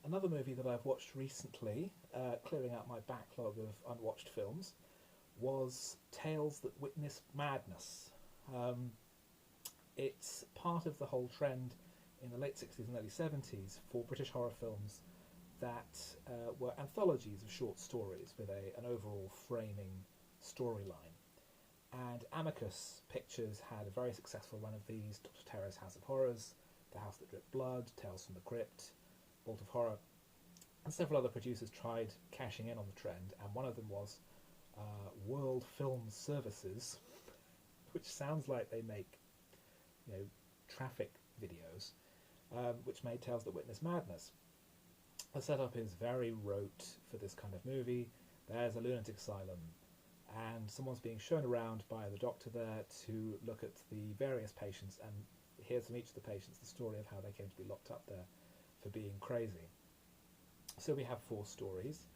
Another movie that I've watched recently, clearing out my backlog of unwatched films, was Tales That Witness Madness. Um, it's part of the whole trend in the late 60s and early 70s for British horror films that were anthologies of short stories with an overall framing storyline. And Amicus Pictures had a very successful run of these: Dr. Terror's House of Horrors, The House That Dripped Blood, Tales from the Crypt, Vault of Horror, and several other producers tried cashing in on the trend, and one of them was World Film Services, which sounds like they make, you know, traffic videos, which made Tales That Witness Madness. The setup is very rote for this kind of movie. There's a lunatic asylum, and someone's being shown around by the doctor there to look at the various patients and hear from each of the patients the story of how they came to be locked up there for being crazy. So we have four stories.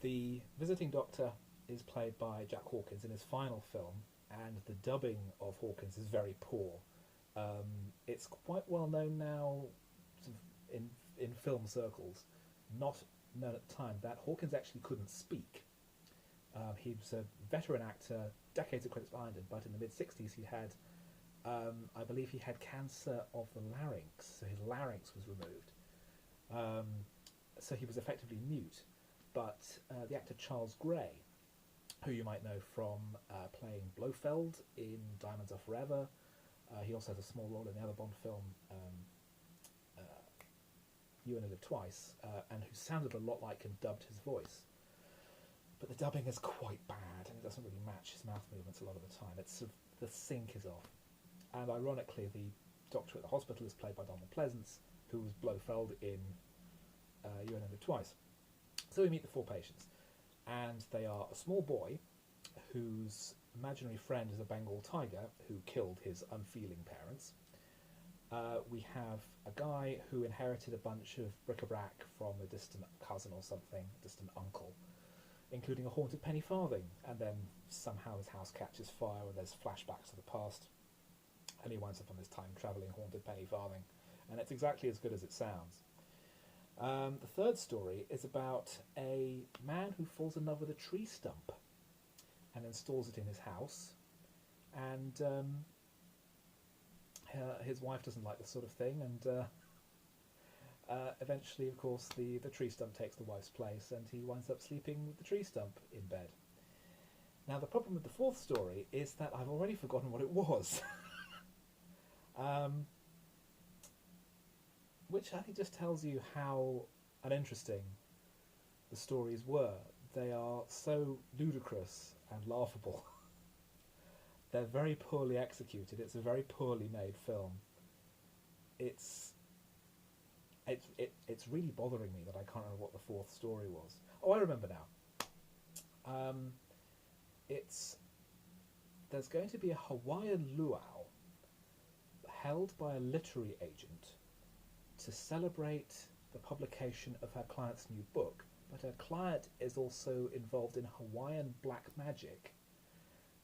The visiting doctor is played by Jack Hawkins in his final film, and the dubbing of Hawkins is very poor. It's quite well known now sort of in film circles, not known at the time, that Hawkins actually couldn't speak. He was a veteran actor, decades of credits behind him, but in the mid-60s he had, I believe he had cancer of the larynx, so his larynx was removed. So he was effectively mute. But the actor Charles Gray, who you might know from playing Blofeld in Diamonds Are Forever, he also has a small role in the other Bond film, You Only Live Twice, and who sounded a lot like him, dubbed his voice. But the dubbing is quite bad, and it doesn't really match his mouth movements a lot of the time. It's sort of, the sync is off. And ironically, the doctor at the hospital is played by Donald Pleasance, who was Blofeld in You Only Live Twice. So we meet the four patients, and they are a small boy whose imaginary friend is a Bengal tiger who killed his unfeeling parents. We have a guy who inherited a bunch of bric-a-brac from a distant cousin or something, a distant uncle, including a haunted penny farthing, and then somehow his house catches fire and there's flashbacks to the past, and he winds up on this time-travelling haunted penny farthing, and it's exactly as good as it sounds. The third story is about a man who falls in love with a tree stump and installs it in his house, and his wife doesn't like this sort of thing, and eventually, of course, the tree stump takes the wife's place, and he winds up sleeping with the tree stump in bed. Now, the problem with the fourth story is that I've already forgotten what it was. Which I think just tells you how uninteresting the stories were. They are so ludicrous and laughable. They're very poorly executed. It's a very poorly made film. It's really bothering me that I can't remember what the fourth story was. Oh, I remember now. There's going to be a Hawaiian luau held by a literary agent to celebrate the publication of her client's new book, but her client is also involved in Hawaiian black magic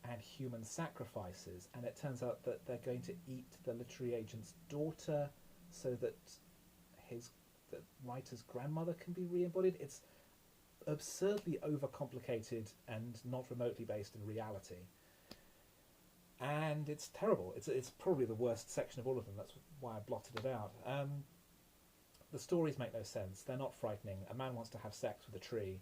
and human sacrifices, and it turns out that they're going to eat the literary agent's daughter so that the writer's grandmother can be re-embodied. It's absurdly overcomplicated and not remotely based in reality. And it's terrible. It's probably the worst section of all of them. That's why I blotted it out. The stories make no sense. They're not frightening. A man wants to have sex with a tree.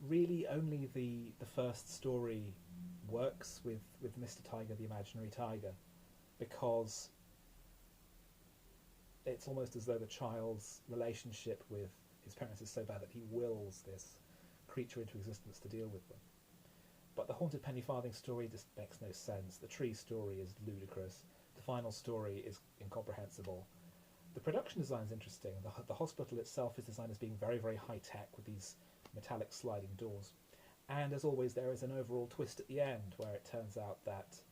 Really, only the first story works with Mr. Tiger, the imaginary tiger, because it's almost as though the child's relationship with his parents is so bad that he wills this creature into existence to deal with them. But the haunted penny farthing story just makes no sense. The tree story is ludicrous. The final story is incomprehensible. The production design is interesting. The hospital itself is designed as being very, very high-tech with these metallic sliding doors. And as always, there is an overall twist at the end where it turns out that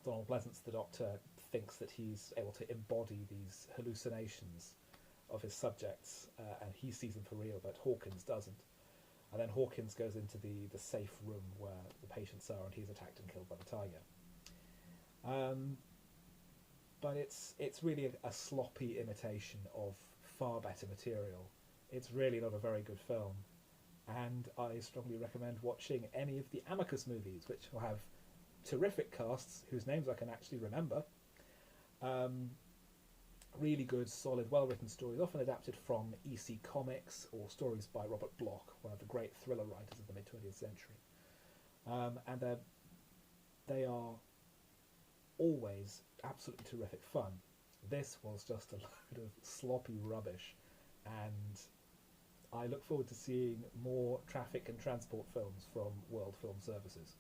Donald Pleasance, the doctor, thinks that he's able to embody these hallucinations of his subjects, and he sees them for real, but Hawkins doesn't. And then Hawkins goes into the safe room where the patients are, and he's attacked and killed by the tiger. but it's really a sloppy imitation of far better material. It's really not a very good film, and I strongly recommend watching any of the Amicus movies, which will have terrific casts whose names I can actually remember. Um, really good, solid, well-written stories, often adapted from EC Comics or stories by Robert Bloch, one of the great thriller writers of the mid-20th century. And they are always absolutely terrific fun. This was just a load of sloppy rubbish, and I look forward to seeing more traffic and transport films from World Film Services.